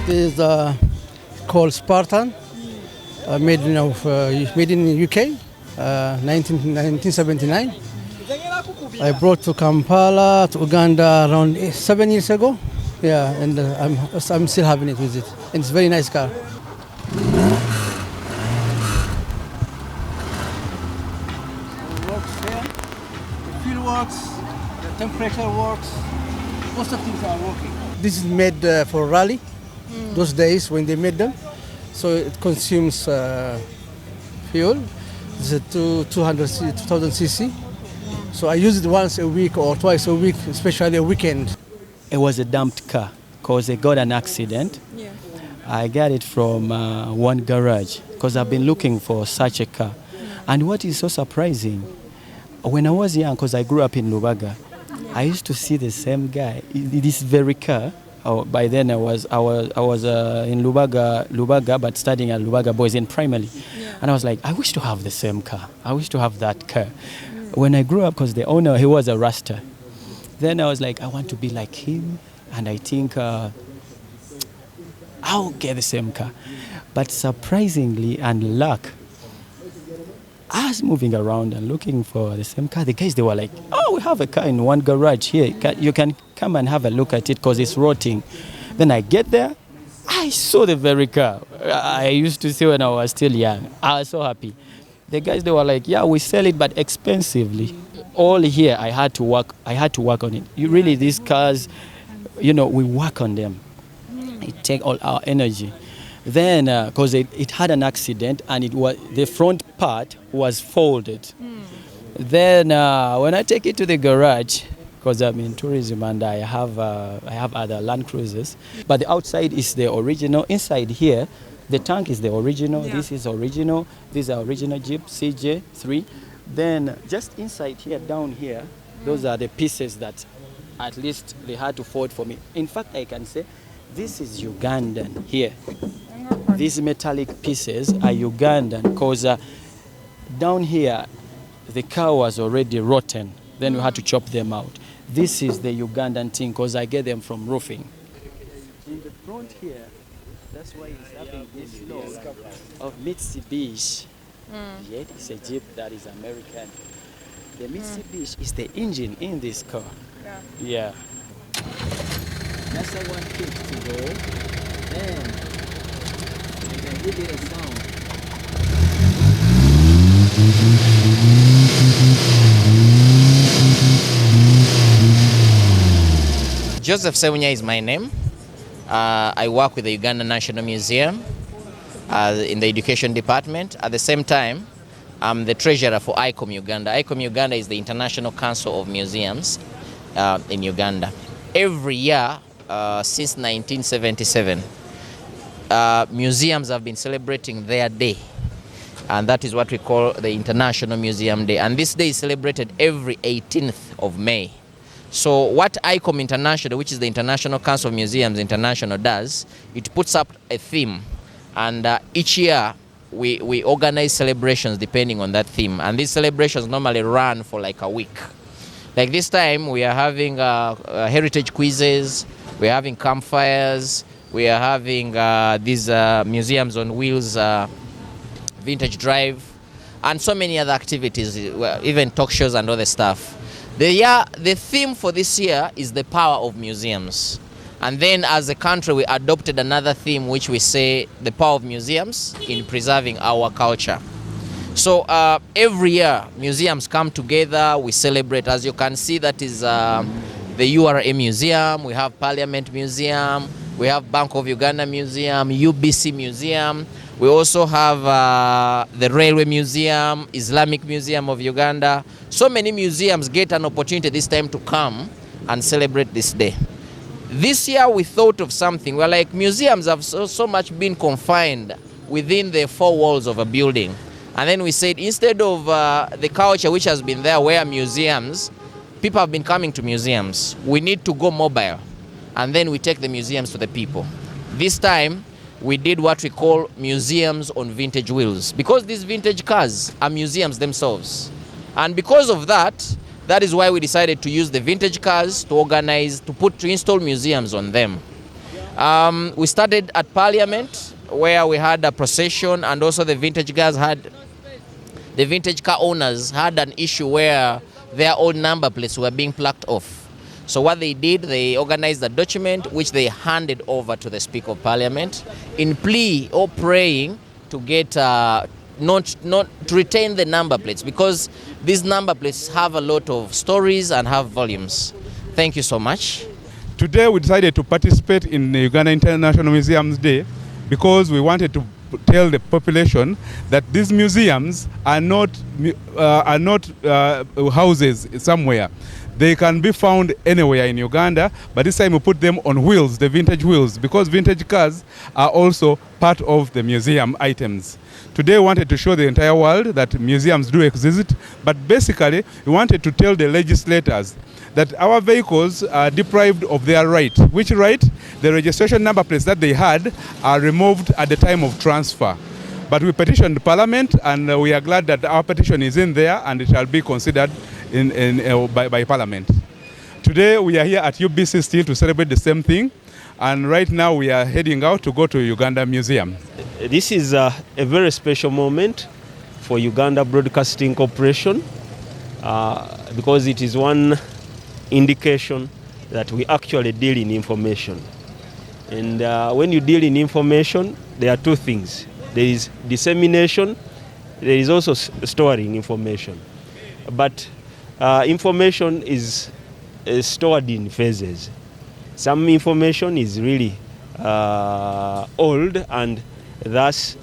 This is called Spartan, made in UK, 1979. I brought to Kampala, to Uganda around 7 years ago. Yeah, and I'm still having it with it. And it's a very nice car. It works here. The fuel works, the temperature works. Most of things are working. This is made for rally. Those days when they made them, so it consumes fuel. It's a 2000 cc. So I use it once a week or twice a week, especially a weekend. It was a dumped car because it got an accident. Yeah. I got it from one garage because I've been looking for such a car. And what is so surprising, when I was young, because I grew up in Lubaga, I used to see the same guy, this very car. By then I was in Lubaga, but studying at Lubaga Boys in primary. Yeah. And I was like, I wish to have the same car. I wish to have that car. When I grew up, because the owner, he was a Rasta. Then I was like, I want to be like him. And I think I'll get the same car. But surprisingly and luck, I was moving around and looking for the same car. The guys, they were like, oh, we have a car in one garage here. You can come and have a look at it because it's rotting. Then I get there, I saw the very car I used to see when I was still young. I was so happy. The guys, they were like, yeah, we sell it, but expensively. All here, I had to work on it. Really, these cars, we work on them. It takes all our energy. Then, because it had an accident and the front part was folded. Then, when I take it to the garage, because I'm in tourism and I have other Land Cruisers, but the outside is the original. Inside here, the tank is the original. Yeah. This is original. These are original Jeep CJ3. Then, just inside here, down here, those are the pieces that at least they had to fold for me. In fact, I can say this is Ugandan here. These metallic pieces are Ugandan because down here the car was already rotten. Then we had to chop them out. This is the Ugandan thing because I get them from roofing. In the front here, that's why it's having this logo of Mitsubishi. Yet it's a Jeep that is American. The Mitsubishi is the engine in this car. Yeah. That's the one kick to go. Then you get a sound. Joseph Sewunya is my name. I work with the Uganda National Museum in the education department. At the same time, I'm the treasurer for ICOM Uganda. ICOM Uganda is the International Council of Museums in Uganda. Every year since 1977, museums have been celebrating their day. And that is what we call the International Museum Day. And this day is celebrated every 18th of May. So what ICOM International, which is the International Council of Museums International, does, it puts up a theme. And each year we organize celebrations depending on that theme. And these celebrations normally run for like a week. Like this time we are having heritage quizzes, we're having campfires, we are having these museums on wheels, vintage drive, and so many other activities, even talk shows and other stuff. The theme for this year is the power of museums. And then as a country, we adopted another theme which we say the power of museums in preserving our culture. So every year, museums come together, we celebrate. As you can see, that is the URA Museum, we have Parliament Museum, we have Bank of Uganda Museum, UBC Museum. We also have the Railway Museum, Islamic Museum of Uganda. So many museums get an opportunity this time to come and celebrate this day. This year we thought of something. We're like, museums have so much been confined within the four walls of a building. And then we said, instead of the culture which has been there where museums, people have been coming to museums, we need to go mobile. And then we take the museums to the people. This time, we did what we call museums on vintage wheels, because these vintage cars are museums themselves. And because of that, that is why we decided to use the vintage cars to organize, to install museums on them. We started at Parliament, where we had a procession, and also the vintage car owners had an issue where their old number plates were being plucked off. So what they did, they organized a document which they handed over to the Speaker of Parliament in plea or praying to get not to retain the number plates, because these number plates have a lot of stories and have volumes. Thank you so much. Today we decided to participate in the Uganda International Museums Day because we wanted to tell the population that these museums are not houses somewhere. They can be found anywhere in Uganda, but this time we put them on wheels, the vintage wheels, because vintage cars are also part of the museum items. Today we wanted to show the entire world that museums do exist, but basically we wanted to tell the legislators that our vehicles are deprived of their right. Which right? The registration number plates that they had are removed at the time of transfer. But we petitioned Parliament, and we are glad that our petition is in there and it shall be considered by Parliament. Today we are here at UBC still to celebrate the same thing, and right now we are heading out to go to Uganda Museum. This is a very special moment for Uganda Broadcasting Corporation because it is one indication that we actually deal in information. And when you deal in information, there are two things. There is dissemination, there is also storing information. But information is stored in phases. Some information is really old and thus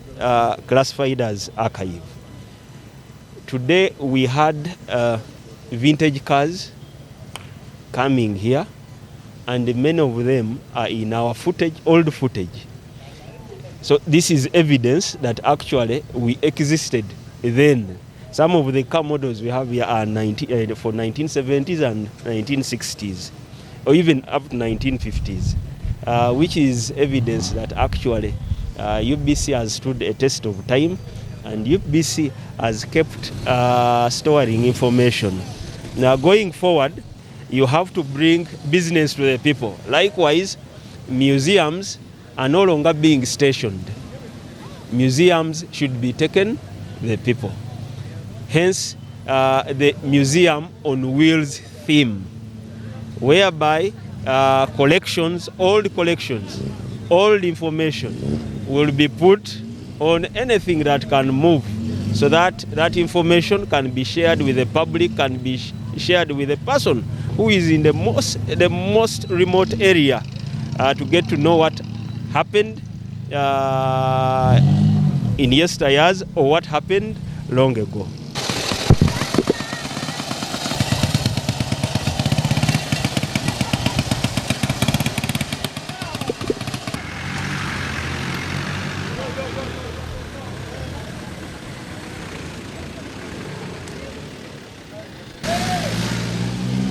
classified as archive. Today we had vintage cars coming here, and many of them are in our footage, old footage. So this is evidence that actually we existed then. Some of the car models we have here are for 1970s and 1960s, or even up to 1950s, which is evidence that actually UBC has stood a test of time, and UBC has kept storing information. Now going forward, you have to bring business to the people. Likewise, museums are no longer being stationed. Museums should be taken to the people. Hence, the Museum on Wheels theme, whereby collections, old information will be put on anything that can move, so that that information can be shared with the public, can be shared with a person who is in the most remote area to get to know what happened in yesteryears or what happened long ago.